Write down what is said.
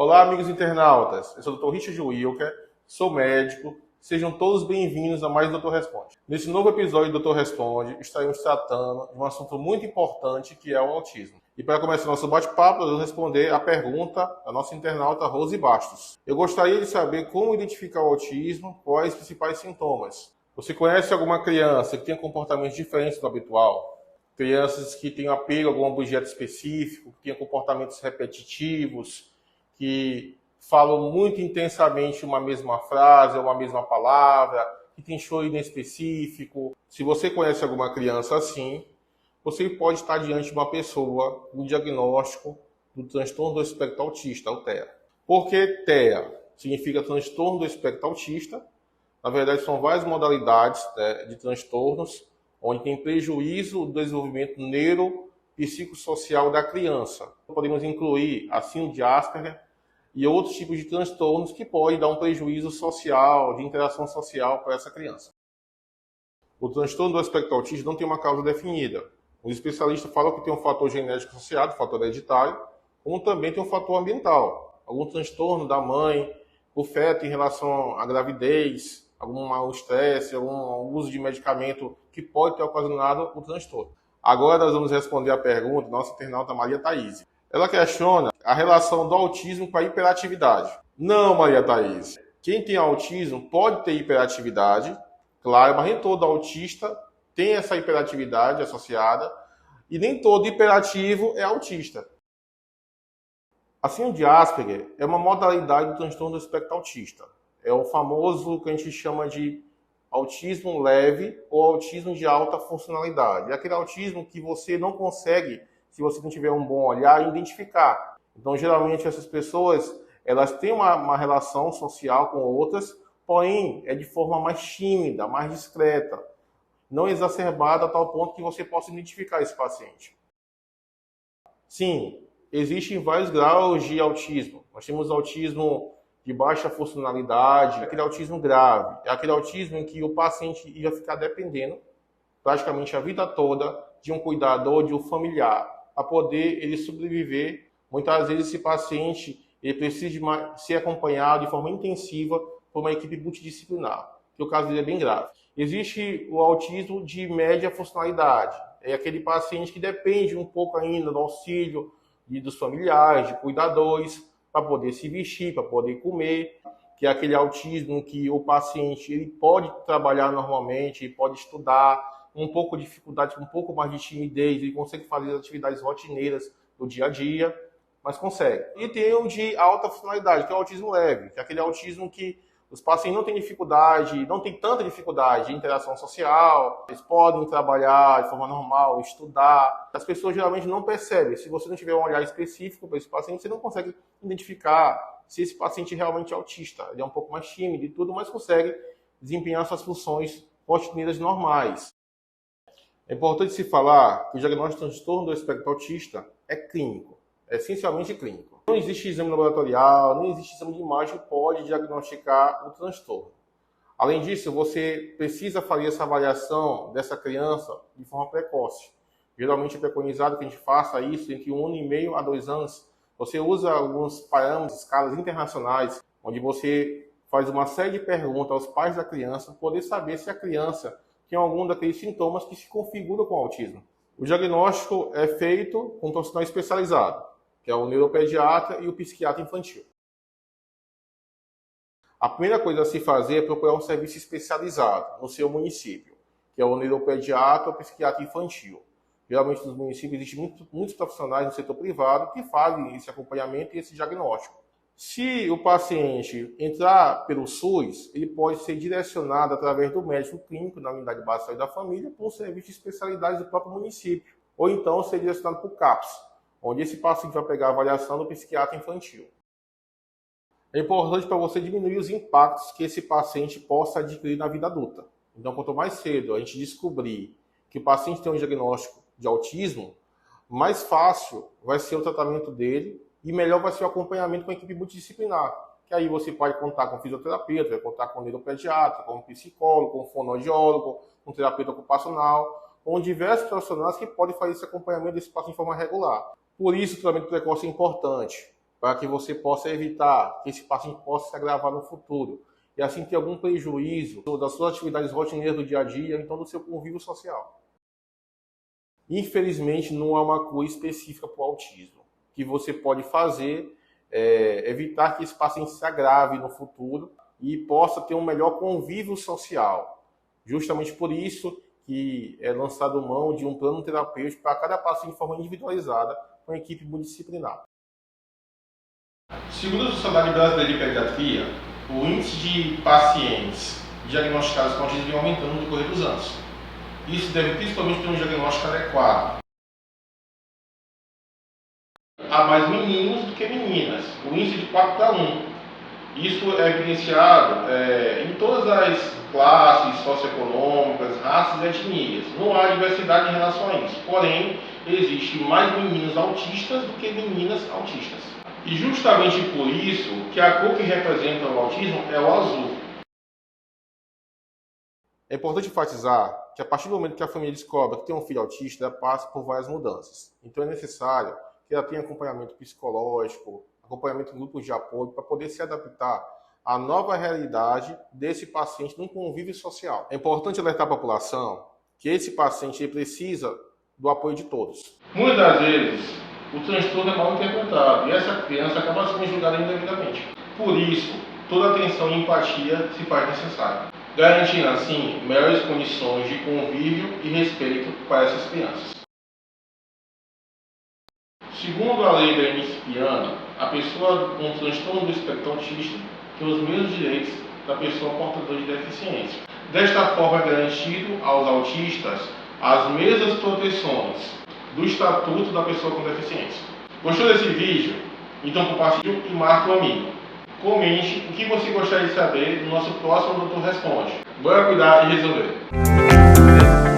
Olá, amigos internautas. Eu sou o Dr. Richard Wilker, sou médico. Sejam todos bem-vindos a mais um Doutor Responde. Nesse novo episódio do Doutor Responde, estaremos tratando de um assunto muito importante que é o autismo. E para começar nosso bate-papo, eu vou responder a pergunta da nossa internauta Rose Bastos. Eu gostaria de saber como identificar o autismo, quais os principais sintomas. Você conhece alguma criança que tenha comportamentos diferentes do habitual? Crianças que têm apego a algum objeto específico, que tenham comportamentos repetitivos, que falam muito intensamente uma mesma frase ou uma mesma palavra, que tem choro inespecífico. Se você conhece alguma criança assim, você pode estar diante de uma pessoa com diagnóstico do transtorno do espectro autista, o TEA. Por que TEA? Significa transtorno do espectro autista. Na verdade, são várias modalidades de transtornos, onde tem prejuízo do desenvolvimento neuropsicossocial da criança. Podemos incluir a síndrome de Asperger e outros tipos de transtornos que podem dar um prejuízo social, de interação social para essa criança. O transtorno do espectro autista não tem uma causa definida. Os especialistas falam que tem um fator genético associado, um fator hereditário, como também tem um fator ambiental. Algum transtorno da mãe, o feto em relação à gravidez, algum estresse, algum uso de medicamento que pode ter ocasionado o transtorno. Agora nós vamos responder a pergunta da nossa internauta Maria Thaís. Ela questiona a relação do autismo com a hiperatividade. Não, Maria Thaís. Quem tem autismo pode ter hiperatividade, claro, mas nem todo autista tem essa hiperatividade associada e nem todo hiperativo é autista. A síndrome de Asperger é uma modalidade do transtorno do espectro autista. É o famoso que a gente chama de autismo leve ou autismo de alta funcionalidade. É aquele autismo que você não consegue, se você não tiver um bom olhar, identificar. Então, geralmente, essas pessoas elas têm uma relação social com outras, porém, é de forma mais tímida, mais discreta, não exacerbada a tal ponto que você possa identificar esse paciente. Sim, existem vários graus de autismo. Nós temos autismo de baixa funcionalidade, aquele autismo grave, é aquele autismo em que o paciente ia ficar dependendo praticamente a vida toda de um cuidador, de um familiar, para poder ele sobreviver. Muitas vezes esse paciente ele precisa de ser acompanhado de forma intensiva por uma equipe multidisciplinar, que o caso dele é bem grave. Existe o autismo de média funcionalidade, é aquele paciente que depende um pouco ainda do auxílio dos familiares, de cuidadores, para poder se vestir, para poder comer, que é aquele autismo que o paciente ele pode trabalhar normalmente, ele pode estudar, um pouco de dificuldade, um pouco mais de timidez, ele consegue fazer as atividades rotineiras do dia a dia, mas consegue. E tem o de alta funcionalidade, que é o autismo leve, que é aquele autismo que os pacientes não têm dificuldade, não têm tanta dificuldade de interação social, eles podem trabalhar de forma normal, estudar. As pessoas geralmente não percebem. Se você não tiver um olhar específico para esse paciente, você não consegue identificar se esse paciente é realmente autista. Ele é um pouco mais tímido e tudo, mas consegue desempenhar suas funções rotineiras normais. É importante se falar que o diagnóstico de transtorno do espectro autista é clínico, é essencialmente clínico. Não existe exame laboratorial, nem existe exame de imagem que pode diagnosticar o transtorno. Além disso, você precisa fazer essa avaliação dessa criança de forma precoce. Geralmente é preconizado que a gente faça isso entre 1 ano e meio a 2 anos. Você usa alguns parâmetros, escalas internacionais, onde você faz uma série de perguntas aos pais da criança para poder saber se a criança tem algum daqueles sintomas que se configuram com o autismo. O diagnóstico é feito com um profissional especializado, que é o neuropediatra e o psiquiatra infantil. A primeira coisa a se fazer é procurar um serviço especializado no seu município, que é o neuropediatra ou psiquiatra infantil. Geralmente nos municípios existem muitos profissionais no setor privado que fazem esse acompanhamento e esse diagnóstico. Se o paciente entrar pelo SUS, ele pode ser direcionado através do médico clínico na unidade básica de saúde da família para um serviço de especialidade do próprio município, ou então ser direcionado para o CAPS, onde esse paciente vai pegar a avaliação do psiquiatra infantil. É importante para você diminuir os impactos que esse paciente possa adquirir na vida adulta. Então, quanto mais cedo a gente descobrir que o paciente tem um diagnóstico de autismo, mais fácil vai ser o tratamento dele e melhor vai ser o acompanhamento com a equipe multidisciplinar. Que aí você pode contar com fisioterapeuta, vai contar com neuropediatra, com psicólogo, com fonoaudiólogo, com terapeuta ocupacional, com diversos profissionais que podem fazer esse acompanhamento desse paciente de forma regular. Por isso, o tratamento precoce é importante. para que você possa evitar que esse paciente possa se agravar no futuro e assim ter algum prejuízo das suas atividades rotineiras do dia a dia, então do seu convívio social. Infelizmente, não há uma cura específica para o autismo. O que você pode fazer é evitar que esse paciente se agrave no futuro e possa ter um melhor convívio social. Justamente por isso que é lançado mão de um plano terapêutico para cada paciente de forma individualizada com a equipe multidisciplinar. Segundo a Sociedade Brasileira de Pediatria, o índice de pacientes diagnosticados com autismo vem aumentando no decorrer dos anos. Isso deve principalmente ter um diagnóstico adequado. Há mais meninos do que meninas, o índice de 4:1. Isso é evidenciado em todas as classes socioeconômicas, raças e etnias. Não há diversidade em relação a isso. Porém, existe mais meninos autistas do que meninas autistas. E justamente por isso que a cor que representa o autismo é o azul. É importante enfatizar que a partir do momento que a família descobre que tem um filho autista, ela passa por várias mudanças. Então é necessário que ela tenha acompanhamento psicológico, acompanhamento em grupos de apoio, para poder se adaptar à nova realidade desse paciente num convívio social. É importante alertar a população que esse paciente ele precisa do apoio de todos. Muitas das vezes, o transtorno é mal interpretado e essa criança acaba sendo julgada indevidamente. Por isso, toda atenção e empatia se faz necessária, garantindo assim melhores condições de convívio e respeito para essas crianças. Segundo a lei Berenice-Piana, a pessoa com transtorno do espectro autista tem os mesmos direitos da pessoa portadora de deficiência. Desta forma, é garantido aos autistas as mesmas proteções do Estatuto da Pessoa com Deficiência. Gostou desse vídeo? Então compartilhe e marque um amigo. Comente o que você gostaria de saber no nosso próximo Doutor Responde. Bora cuidar e resolver!